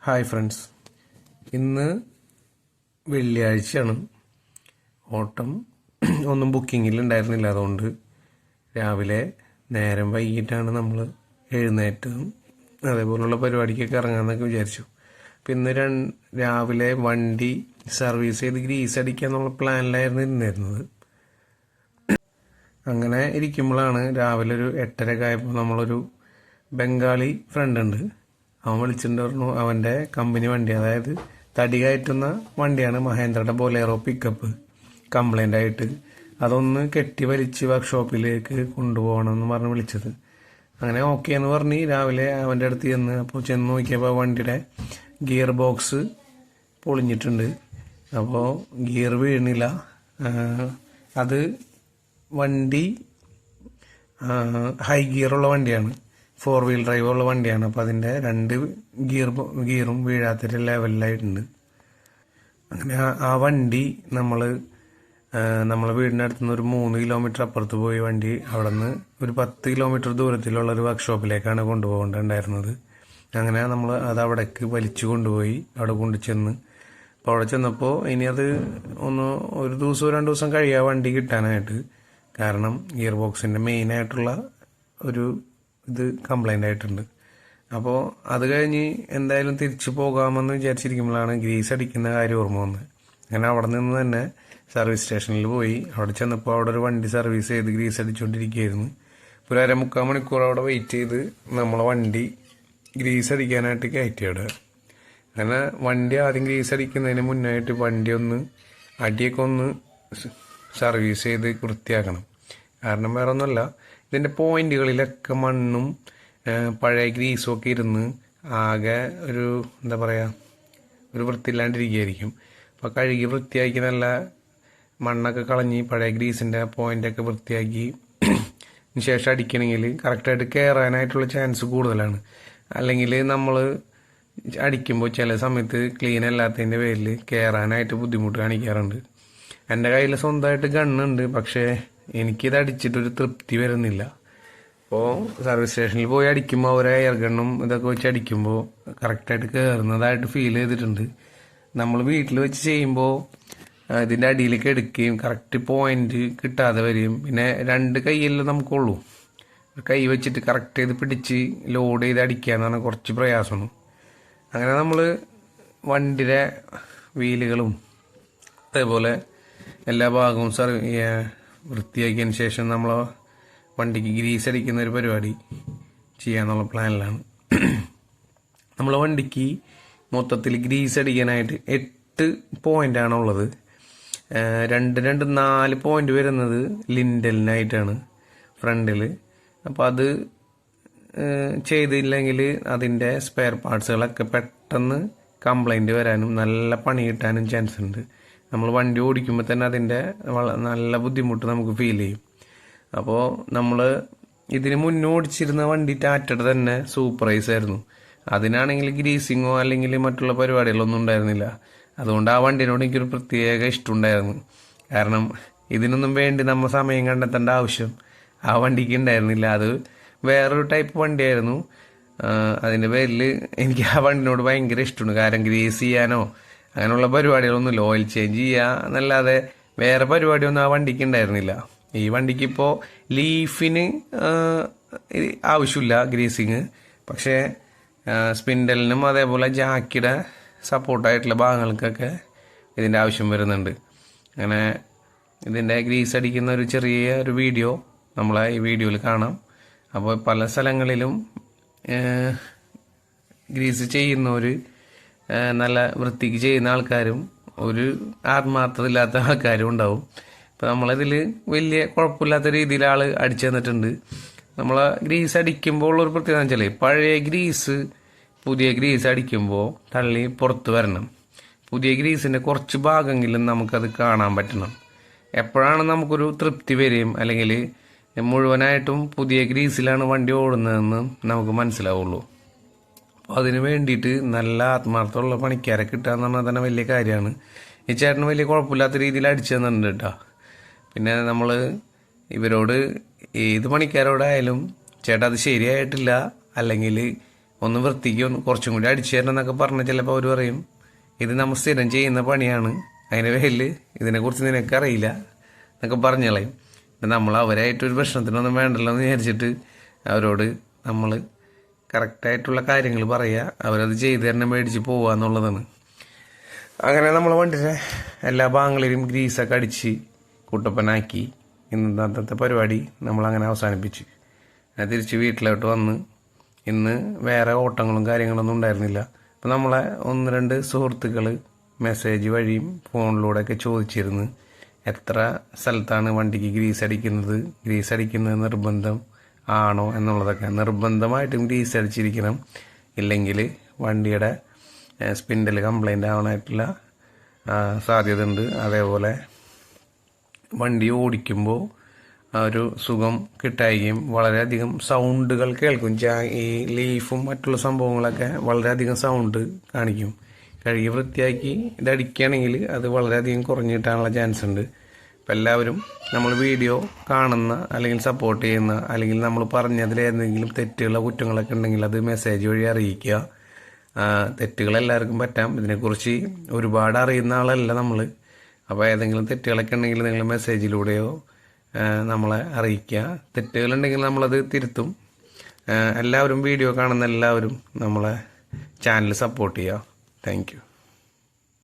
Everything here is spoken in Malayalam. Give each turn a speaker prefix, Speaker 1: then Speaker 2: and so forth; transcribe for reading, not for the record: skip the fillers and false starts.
Speaker 1: ഹായ് ഫ്രണ്ട്സ്, ഇന്ന് വെള്ളിയാഴ്ചയാണ്. ഓട്ടം ഒന്നും ബുക്കിങ്ങിൽ ഉണ്ടായിരുന്നില്ല. അതുകൊണ്ട് രാവിലെ നേരം വൈകിട്ടാണ് നമ്മൾ എഴുന്നേറ്റതും അതേപോലുള്ള പരിപാടിക്കൊക്കെ ഇറങ്ങാമെന്നൊക്കെ വിചാരിച്ചു. അപ്പം ഇന്ന് രാവിലെ വണ്ടി സർവീസ് ചെയ്ത് ഗ്രീസ് അടിക്കാന്നുള്ള പ്ലാനിലായിരുന്നു ഇരുന്നിരുന്നത്. അങ്ങനെ ഇരിക്കുമ്പോഴാണ് രാവിലെ ഒരു 8:30 ആയപ്പോൾ നമ്മളൊരു ബംഗാളി ഫ്രണ്ട് ഉണ്ട്, അവൻ വിളിച്ചിട്ട് പറഞ്ഞു അവൻ്റെ കമ്പനി വണ്ടി, അതായത് തടി കയറ്റുന്ന വണ്ടിയാണ്, മഹേന്ദ്രയുടെ ബൊലേറോ പിക്കപ്പ് കംപ്ലൈൻ്റ് ആയിട്ട് അതൊന്ന് കെട്ടി വലിച്ച് വർക്ക്ഷോപ്പിലേക്ക് കൊണ്ടുപോകണമെന്ന് പറഞ്ഞ് വിളിച്ചത്. അങ്ങനെ ഓക്കെ എന്ന് പറഞ്ഞ് രാവിലെ അവൻ്റെ അടുത്ത് ചെന്ന് നോക്കിയപ്പോൾ വണ്ടിയുടെ ഗിയർ ബോക്സ് പൊളിഞ്ഞിട്ടുണ്ട്. അപ്പോൾ ഗിയർ വീഴുന്നില്ല. അത് വണ്ടി ഹൈ ഗിയറുള്ള വണ്ടിയാണ്, 4 വീൽ ഡ്രൈവ് ഉള്ള വണ്ടിയാണ്. അപ്പോൾ അതിൻ്റെ 2 ഗിയറും വീഴാത്തൊരു ലെവലിലായിട്ടുണ്ട്. അങ്ങനെ ആ വണ്ടി നമ്മളെ വീടിനടുത്ത് നിന്ന് ഒരു 3 കിലോമീറ്റർ അപ്പുറത്ത് പോയി വണ്ടി അവിടെ നിന്ന് ഒരു 10 കിലോമീറ്റർ ദൂരത്തിലുള്ള ഒരു വർക്ക്ഷോപ്പിലേക്കാണ് കൊണ്ടുപോകേണ്ടതുണ്ടായിരുന്നത്. അങ്ങനെ നമ്മൾ അത് അവിടേക്ക് വലിച്ചു കൊണ്ടുപോയി അവിടെ കൊണ്ടുചെന്ന്. അപ്പോൾ അവിടെ ചെന്നപ്പോൾ ഇനി അത് ഒരു ദിവസമോ 2 ദിവസം കഴിയാ വണ്ടി കിട്ടാനായിട്ട്. കാരണം ഗിയർ ബോക്സിൻ്റെ മെയിനായിട്ടുള്ള ഒരു ഇത് കംപ്ലൈൻ്റ് ആയിട്ടുണ്ട്. അപ്പോൾ അത് കഴിഞ്ഞ് എന്തായാലും തിരിച്ചു പോകാമെന്ന് വിചാരിച്ചിരിക്കുമ്പോഴാണ് ഗ്രീസ് അടിക്കുന്ന കാര്യം ഓർമ്മ വന്നത്. അങ്ങനെ അവിടെ നിന്ന് തന്നെ സർവീസ് സ്റ്റേഷനിൽ പോയി. അവിടെ ചെന്നപ്പോൾ അവിടെ ഒരു വണ്ടി സർവീസ് ചെയ്ത് ഗ്രീസ് അടിച്ചുകൊണ്ടിരിക്കുകയായിരുന്നു. ഒരു 3/4 മണിക്കൂർ അവിടെ വെയിറ്റ് ചെയ്ത് നമ്മളെ വണ്ടി ഗ്രീസ് അടിക്കാനായിട്ട് കയറ്റിയിടുക. അങ്ങനെ വണ്ടി ആദ്യം ഗ്രീസ് അടിക്കുന്നതിന് മുന്നായിട്ട് വണ്ടി അടിയൊക്കെ ഒന്ന് സർവീസ് ചെയ്ത് വൃത്തിയാക്കണം. കാരണം വേറെ ഒന്നുമല്ല, ഇതിൻ്റെ പോയിന്റുകളിലൊക്കെ മണ്ണും പഴയ ഗ്രീസും ഒക്കെ ഇരുന്ന് ആകെ ഒരു ഒരു വൃത്തിയില്ലാണ്ടിരിക്കുകയായിരിക്കും. അപ്പോൾ കഴുകി വൃത്തിയാക്കി നല്ല മണ്ണൊക്കെ കളഞ്ഞ് പഴയ ഗ്രീസിൻ്റെ പോയിൻ്റൊക്കെ വൃത്തിയാക്കി ശേഷം അടിക്കണമെങ്കിൽ കറക്റ്റായിട്ട് കയറാനായിട്ടുള്ള ചാൻസ് കൂടുതലാണ്. അല്ലെങ്കിൽ നമ്മൾ അടിക്കുമ്പോൾ ചില സമയത്ത് ക്ലീൻ അല്ലാത്തതിൻ്റെ പേരിൽ കയറാനായിട്ട് ബുദ്ധിമുട്ട് കാണിക്കാറുണ്ട്. എൻ്റെ കയ്യിൽ സ്വന്തമായിട്ട് ഗണ്ണുണ്ട്, പക്ഷേ എനിക്കിത് അടിച്ചിട്ടൊരു തൃപ്തി വരുന്നില്ല. അപ്പോൾ സർവീസ് സ്റ്റേഷനിൽ പോയി അടിക്കുമ്പോൾ അവർ എയർ ഗണ്ണും ഇതൊക്കെ വെച്ച് അടിക്കുമ്പോൾ കറക്റ്റായിട്ട് കയറുന്നതായിട്ട് ഫീൽ ചെയ്തിട്ടുണ്ട്. നമ്മൾ വീട്ടിൽ വെച്ച് ചെയ്യുമ്പോൾ ഇതിൻ്റെ അടിയിലേക്ക് എടുക്കുകയും കറക്റ്റ് പോയിന്റ് കിട്ടാതെ വരികയും പിന്നെ 2 കൈയല്ലേ നമുക്കുള്ളൂ. കൈ വെച്ചിട്ട് കറക്റ്റ് ചെയ്ത് പിടിച്ച് ലോഡ് ചെയ്ത് അടിക്കുക എന്ന് പറഞ്ഞാൽ കുറച്ച് പ്രയാസമാണ്. അങ്ങനെ നമ്മൾ വണ്ടിയുടെ വീലുകളും അതേപോലെ എല്ലാ ഭാഗവും വൃത്തിയാക്കിയതിന് ശേഷം നമ്മൾ വണ്ടിക്ക് ഗ്രീസ് അടിക്കുന്ന ഒരു പരിപാടി ചെയ്യാന്നുള്ള പ്ലാനിലാണ്. നമ്മളെ വണ്ടിക്ക് മൊത്തത്തിൽ ഗ്രീസ് അടിക്കാനായിട്ട് 8 പോയിൻ്റാണുള്ളത്. 4 പോയിന്റ് വരുന്നത് ലിൻഡലിനായിട്ടാണ് ഫ്രണ്ടിൽ. അപ്പോൾ അത് ചെയ്തില്ലെങ്കിൽ അതിൻ്റെ സ്പെയർ പാർട്സുകളൊക്കെ പെട്ടെന്ന് കംപ്ലൈൻറ്റ് വരാനും നല്ല പണി കിട്ടാനും ചാൻസ് ഉണ്ട്. നമ്മൾ വണ്ടി ഓടിക്കുമ്പോൾ തന്നെ അതിൻ്റെ നല്ല ബുദ്ധിമുട്ട് നമുക്ക് ഫീൽ ചെയ്യും. അപ്പോൾ നമ്മൾ ഇതിന് മുന്നേ ഓടിച്ചിരുന്ന വണ്ടി ടാറ്റയുടെ തന്നെ സൂപ്പർവൈസ് ആയിരുന്നു. അതിനാണെങ്കിൽ ഗ്രീസിങ്ങോ അല്ലെങ്കിൽ മറ്റുള്ള പരിപാടികളൊന്നും ഉണ്ടായിരുന്നില്ല. അതുകൊണ്ട് ആ വണ്ടിനോട് എനിക്കൊരു പ്രത്യേക ഇഷ്ടമുണ്ടായിരുന്നു. കാരണം ഇതിനൊന്നും വേണ്ടി നമ്മൾ സമയം കണ്ടെത്തേണ്ട ആവശ്യം ആ വണ്ടിക്ക് ഉണ്ടായിരുന്നില്ല. അത് വേറൊരു ടൈപ്പ് വണ്ടിയായിരുന്നു. അതിൻ്റെ പേരിൽ എനിക്ക് ആ വണ്ടിനോട് ഭയങ്കര ഇഷ്ടമുണ്ട്. കാരണം ഗ്രീസ് ചെയ്യാനോ അങ്ങനെയുള്ള പരിപാടികളൊന്നുമില്ല, ഓയിൽ ചേഞ്ച് ചെയ്യുക എന്നല്ലാതെ വേറെ പരിപാടിയൊന്നും ആ വണ്ടിക്ക് ഉണ്ടായിരുന്നില്ല. ഈ വണ്ടിക്ക് ഇപ്പോൾ ലീഫിന് ആവശ്യമില്ല ഗ്രീസിങ്, പക്ഷേ സ്പിൻഡലിനും അതേപോലെ ജാക്കിയുടെ സപ്പോർട്ടായിട്ടുള്ള ഭാഗങ്ങൾക്കൊക്കെ ഇതിൻ്റെ ആവശ്യം വരുന്നുണ്ട്. അങ്ങനെ ഇതിൻ്റെ ഗ്രീസ് അടിക്കുന്ന ഒരു ചെറിയ വീഡിയോ നമ്മളെ ഈ വീഡിയോയിൽ കാണാം. അപ്പോൾ പല സ്ഥലങ്ങളിലും ഗ്രീസ് ചെയ്യുന്നവർ നല്ല വൃത്തിക്ക് ചെയ്യുന്ന ആൾക്കാരും ഒരു ആത്മാർത്ഥത ഇല്ലാത്ത ആൾക്കാരും ഉണ്ടാവും. ഇപ്പോൾ നമ്മളതിൽ വലിയ കുഴപ്പമില്ലാത്ത രീതിയിൽ ആൾ അടിച്ചു തന്നിട്ടുണ്ട്. നമ്മൾ ഗ്രീസ് അടിക്കുമ്പോൾ ഉള്ളൊരു പ്രത്യേകത എന്ന് വെച്ചാൽ പഴയ ഗ്രീസ് പുതിയ ഗ്രീസ് അടിക്കുമ്പോൾ തള്ളി പുറത്ത് വരണം. പുതിയ ഗ്രീസിൻ്റെ കുറച്ച് ഭാഗമെങ്കിലും നമുക്കത് കാണാൻ പറ്റണം. എപ്പോഴാണ് നമുക്കൊരു തൃപ്തി വരികയും അല്ലെങ്കിൽ മുഴുവനായിട്ടും പുതിയ ഗ്രീസിലാണ് വണ്ടി ഓടുന്നതെന്ന് നമുക്ക് മനസ്സിലാവുള്ളൂ. അപ്പോൾ അതിന് വേണ്ടിയിട്ട് നല്ല ആത്മാർത്ഥമുള്ള പണിക്കാരെ കിട്ടുക എന്ന് പറഞ്ഞാൽ തന്നെ വലിയ കാര്യമാണ്. ഈ ചേട്ടന് വലിയ കുഴപ്പമില്ലാത്ത രീതിയിൽ അടിച്ചു തന്നിട്ടുണ്ട് കേട്ടോ. പിന്നെ നമ്മൾ ഇവരോട് ഏത് പണിക്കാരോടായാലും ചേട്ടാ അത് ശരിയായിട്ടില്ല അല്ലെങ്കിൽ ഒന്ന് വൃത്തിക്ക് ഒന്ന് കുറച്ചും കൂടി അടിച്ചു തരണം എന്നൊക്കെ പറഞ്ഞ് ചിലപ്പോൾ അവർ പറയും ഇത് നമ്മൾ സ്ഥിരം ചെയ്യുന്ന പണിയാണ്, അതിൻ്റെ പേരിൽ ഇതിനെക്കുറിച്ച് നിനക്കറിയില്ല എന്നൊക്കെ പറഞ്ഞു കളയും. നമ്മൾ അവരായിട്ടൊരു പ്രശ്നത്തിനൊന്നും വേണ്ടല്ലോ എന്ന് വിചാരിച്ചിട്ട് അവരോട് നമ്മൾ കറക്റ്റായിട്ടുള്ള കാര്യങ്ങൾ പറയുക, അവരത് ചെയ്ത് തന്നെ മേടിച്ച് പോവുക എന്നുള്ളതാണ്. അങ്ങനെ നമ്മൾ വണ്ടിയുടെ എല്ലാ ഭാഗങ്ങളിലും ഗ്രീസൊക്കെ അടിച്ച് കുട്ടപ്പനാക്കി ഇന്നത്തെ പരിപാടി നമ്മളങ്ങനെ അവസാനിപ്പിച്ചു. തിരിച്ച് വീട്ടിലോട്ട് വന്ന് ഇന്ന് വേറെ ഓട്ടങ്ങളും കാര്യങ്ങളൊന്നും ഉണ്ടായിരുന്നില്ല. അപ്പം നമ്മളെ 1-2 സുഹൃത്തുക്കൾ മെസ്സേജ് വഴിയും ഫോണിലൂടെയൊക്കെ ചോദിച്ചിരുന്നു എത്ര സ്ഥലത്താണ് വണ്ടിക്ക് ഗ്രീസ് അടിക്കുന്നത് നിർബന്ധം ആണോ എന്നുള്ളതൊക്കെ. നിർബന്ധമായിട്ടും ഗ്രീസ് അടിച്ചിരിക്കണം, ഇല്ലെങ്കിൽ വണ്ടിയുടെ സ്പിൻഡിൽ കംപ്ലൈൻ്റ് ആവാനായിട്ടുള്ള സാധ്യത ഉണ്ട്. അതേപോലെ വണ്ടി ഓടിക്കുമ്പോൾ ഒരു സുഖം കിട്ടായിരിക്കും, വളരെയധികം സൗണ്ടുകൾ കേൾക്കും. ഈ ലീഫും മറ്റുള്ള സംഭവങ്ങളൊക്കെ വളരെയധികം സൗണ്ട് കാണിക്കും. കഴുകി വൃത്തിയാക്കി ഇതടിക്കുകയാണെങ്കിൽ അത് വളരെയധികം കുറഞ്ഞു കിട്ടാനുള്ള ചാൻസ് ഉണ്ട്. അപ്പം എല്ലാവരും നമ്മൾ വീഡിയോ കാണുന്ന അല്ലെങ്കിൽ സപ്പോർട്ട് ചെയ്യുന്ന അല്ലെങ്കിൽ നമ്മൾ പറഞ്ഞതിൽ ഏതെങ്കിലും തെറ്റുകളോ കുറ്റങ്ങളൊക്കെ ഉണ്ടെങ്കിൽ അത് മെസ്സേജ് വഴി അറിയിക്കുക. തെറ്റുകൾ എല്ലാവർക്കും പറ്റാം, ഇതിനെക്കുറിച്ച് ഒരുപാട് അറിയുന്ന ആളല്ല നമ്മൾ. അപ്പോൾ ഏതെങ്കിലും തെറ്റുകളൊക്കെ ഉണ്ടെങ്കിൽ നിങ്ങൾ മെസ്സേജിലൂടെയോ നമ്മളെ അറിയിക്കുക. തെറ്റുകളുണ്ടെങ്കിൽ നമ്മളത് തിരുത്തും. എല്ലാവരും വീഡിയോ കാണുന്ന എല്ലാവരും നമ്മളെ ചാനൽ സപ്പോർട്ട് ചെയ്യുക. Thank you.